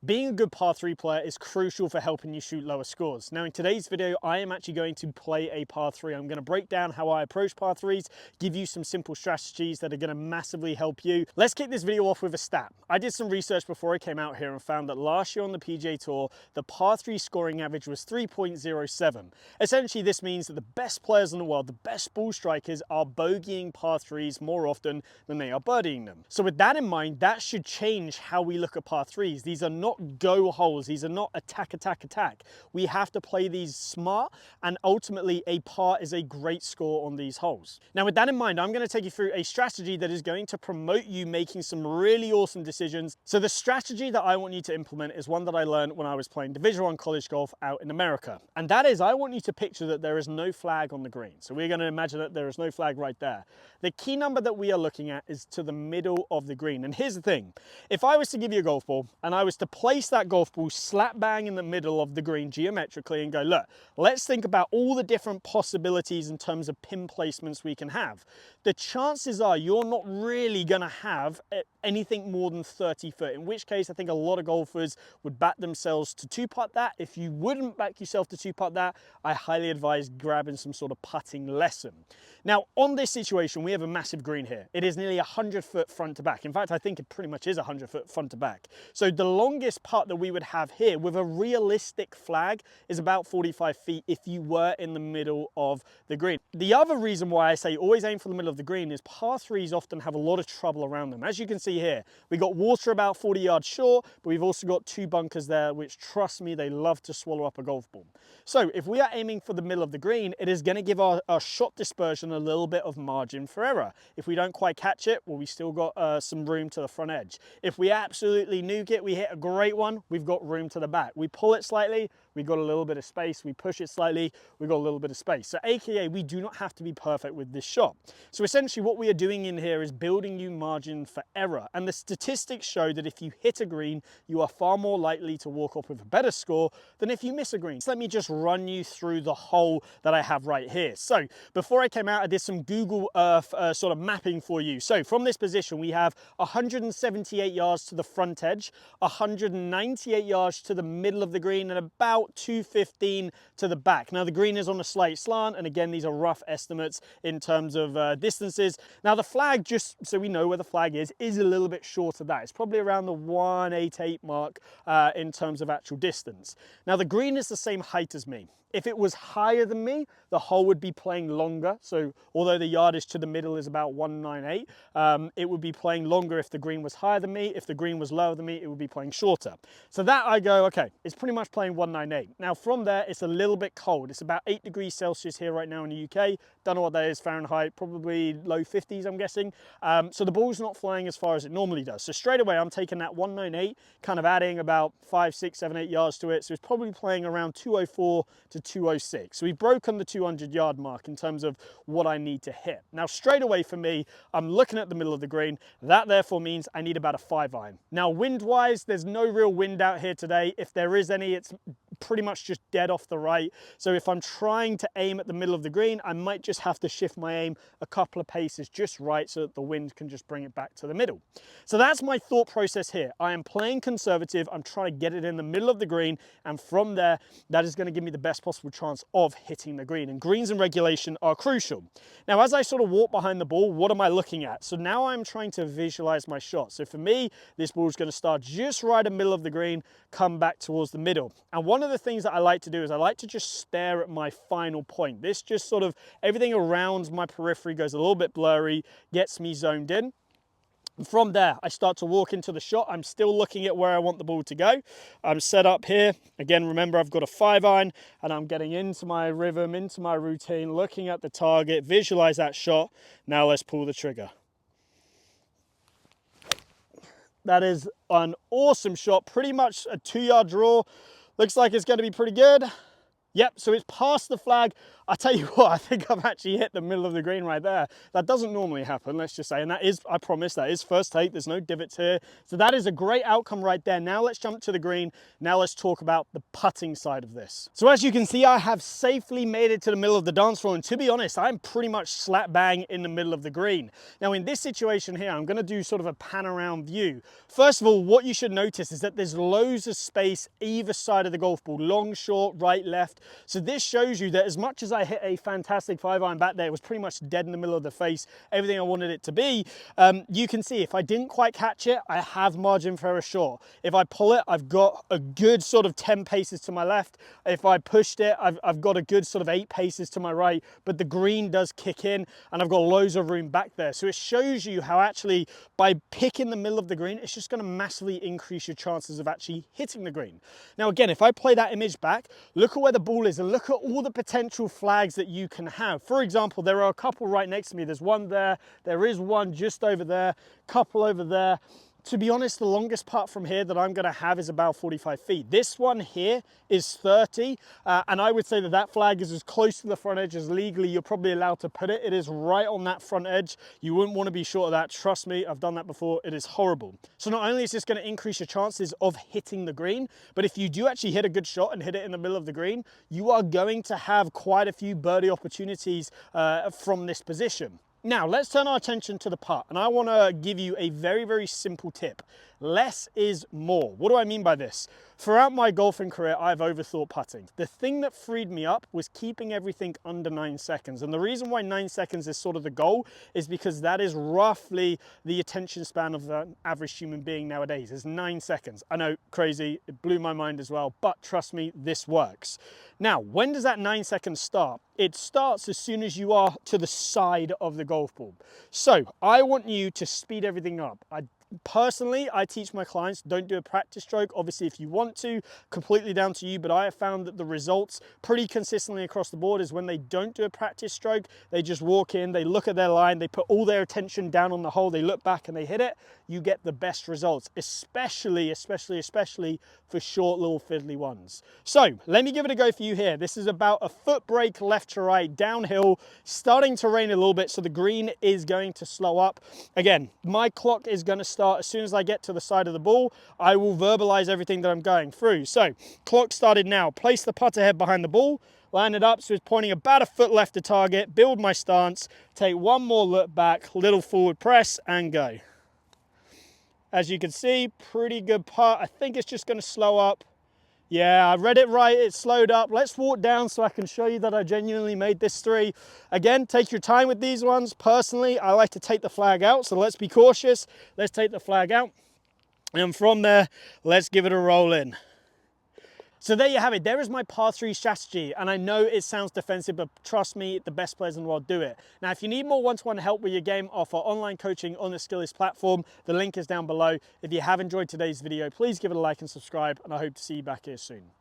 Being a good par 3 player is crucial for helping you shoot lower scores. Now in today's video, I am actually going to play a par 3. I'm going to break down how I approach par 3s, give you some simple strategies that are going to massively help you. Let's kick this video off with a stat. I did some research before I came out here and found that last year on the PGA Tour, the par 3 scoring average was 3.07. Essentially, this means that the best players in the world, the best ball strikers, are bogeying par 3s more often than they are birdieing them. So with that in mind, that should change how we look at par 3s. These are not go holes. These are not attack, attack, attack. We have to play these smart, and ultimately a par is a great score on these holes. Now with that in mind, I'm going to take you through a strategy that is going to promote you making some really awesome decisions. So the strategy that I want you to implement is one that I learned when I was playing Division 1 college golf out in America. And that is, I want you to picture that there is no flag on the green. So we're going to imagine that there is no flag right there. The key number that we are looking at is to the middle of the green. And here's the thing. If I was to give you a golf ball and I was to place that golf ball slap bang in the middle of the green geometrically and go, look, let's think about all the different possibilities in terms of pin placements we can have. The chances are you're not really going to have anything more than 30 foot, in which case I think a lot of golfers would back themselves to two-putt that. If you wouldn't back yourself to two-putt that, I highly advise grabbing some sort of putting lesson. Now, on this situation, we have a massive green here. It is nearly 100 foot front to back. In fact, I think it pretty much is 100 foot front to back. So the longest putt that we would have here with a realistic flag is about 45 feet if you were in the middle of the green. The other reason why I say always aim for the middle of the green is par 3s often have a lot of trouble around them. As you can see here, we got water about 40 yards short, but we've also got two bunkers there, which, trust me, they love to swallow up a golf ball. So if we are aiming for the middle of the green, it is going to give our shot dispersion a little bit of margin for error. If we don't quite catch it, well, we still got some room to the front edge. If we absolutely nuke it, we hit a great one, we've got room to the back. We pull it slightly, we got a little bit of space. We push it slightly, we got a little bit of space. So AKA, we do not have to be perfect with this shot. So essentially what we are doing in here is building you margin for error. And the statistics show that if you hit a green, you are far more likely to walk off with a better score than if you miss a green. So let me just run you through the hole that I have right here. So before I came out, I did some Google Earth sort of mapping for you. So from this position, we have 178 yards to the front edge, 198 yards to the middle of the green, and about 215 to the back. Now the green is on a slight slant, and again, these are rough estimates in terms of distances. Now the flag, just so we know where the flag is a little bit short of that. It's probably around the 188 mark in terms of actual distance. Now the green is the same height as me. If it was higher than me, the hole would be playing longer. So although the yardage to the middle is about 198, it would be playing longer if the green was higher than me. If the green was lower than me, it would be playing shorter. So that I go, okay, it's pretty much playing 198. Now from there, it's a little bit cold. It's about 8 degrees Celsius here right now in the UK. Don't know what that is Fahrenheit, probably low 50s, I'm guessing. So the ball's not flying as far as it normally does. So straight away, I'm taking that 198, kind of adding about 5, 6, 7, 8 yards to it. So it's probably playing around 204 to 206. So we've broken the 200-yard mark in terms of what I need to hit. Now, straight away for me, I'm looking at the middle of the green. That therefore means I need about a 5-iron. Now, wind-wise, there's no real wind out here today. If there is any, it's pretty much just dead off the right. So if I'm trying to aim at the middle of the green, I might just have to shift my aim a couple of paces just right so that the wind can just bring it back to the middle. So that's my thought process here. I am playing conservative. I'm trying to get it in the middle of the green. And from there, that is going to give me the best possible chance of hitting the green. And greens and regulation are crucial. Now, as I sort of walk behind the ball, what am I looking at? So now I'm trying to visualize my shot. So for me, this ball is going to start just right in the middle of the green, come back towards the middle. And one of the things that I like to do is I like to just stare at my final point. This just sort of, everything around my periphery goes a little bit blurry, gets me zoned in. And from there, I start to walk into the shot. I'm still looking at where I want the ball to go. I'm set up here. Again, remember, I've got a 5-iron, and I'm getting into my rhythm, into my routine, looking at the target, visualize that shot. Now let's pull the trigger. That is an awesome shot, pretty much a 2-yard draw. Looks like it's going to be pretty good. Yep, so it's past the flag. I tell you what, I think I've actually hit the middle of the green right there. That doesn't normally happen, let's just say, and that is, I promise, that is first take. There's no divots here. So that is a great outcome right there. Now let's jump to the green. Now let's talk about the putting side of this. So as you can see, I have safely made it to the middle of the dance floor, and to be honest, I'm pretty much slap bang in the middle of the green. Now in this situation here, I'm gonna do sort of a pan around view. First of all, what you should notice is that there's loads of space either side of the golf ball, long, short, right, left. So this shows you that as much as I hit a fantastic 5-iron back there, it was pretty much dead in the middle of the face, everything I wanted it to be. You can see if I didn't quite catch it, I have margin for error short. If I pull it, I've got a good sort of 10 paces to my left. If I pushed it, I've got a good sort of 8 paces to my right, but the green does kick in and I've got loads of room back there. So it shows you how actually by picking the middle of the green, it's just going to massively increase your chances of actually hitting the green. Now again, if I play that image back, look at where the ball is and look at all the potential flags that you can have. For example, there are a couple right next to me. There's one there, there is one just over there, couple over there. To be honest, the longest putt from here that I'm going to have is about 45 feet. This one here is 30, and I would say that that flag is as close to the front edge as legally you're probably allowed to put it. It is right on that front edge. You wouldn't want to be short of that. Trust me, I've done that before. It is horrible. So not only is this going to increase your chances of hitting the green, but if you do actually hit a good shot and hit it in the middle of the green, you are going to have quite a few birdie opportunities from this position. Now, let's turn our attention to the putt, and I want to give you a very, very simple tip. Less is more. What do I mean by this? Throughout my golfing career, I've overthought putting. The thing that freed me up was keeping everything under 9 seconds. And the reason why 9 seconds is sort of the goal is because that is roughly the attention span of the average human being nowadays, is 9 seconds. I know, crazy, it blew my mind as well, but trust me, this works. Now, when does that 9 seconds start? It starts as soon as you are to the side of the golf ball. So I want you to speed everything up. Personally, I teach my clients, don't do a practice stroke. Obviously, if you want to, completely down to you, but I have found that the results pretty consistently across the board is when they don't do a practice stroke, they just walk in, they look at their line, they put all their attention down on the hole, they look back and they hit it, you get the best results, especially for short little fiddly ones. So let me give it a go for you here. This is about a foot break left to right, downhill, starting to rain a little bit, so the green is going to slow up. Again, my clock is going to start as soon as I get to the side of the ball. I will verbalize everything that I'm going through. So clock started now. Place the putter head behind the ball, line it up so it's pointing about a foot left to target, build my stance, take one more look back, little forward press and go. As you can see, pretty good putt. I think it's just going to slow up. Yeah, I read it right, it slowed up. Let's walk down so I can show you that I genuinely made this 3. Again, take your time with these ones. Personally, I like to take the flag out, so let's be cautious. Let's take the flag out. And from there, let's give it a roll in. So there you have it. There is my par 3 strategy. And I know it sounds defensive, but trust me, the best players in the world do it. Now, if you need more one-to-one help with your game, offer online coaching on the Skillist platform. The link is down below. If you have enjoyed today's video, please give it a like and subscribe, and I hope to see you back here soon.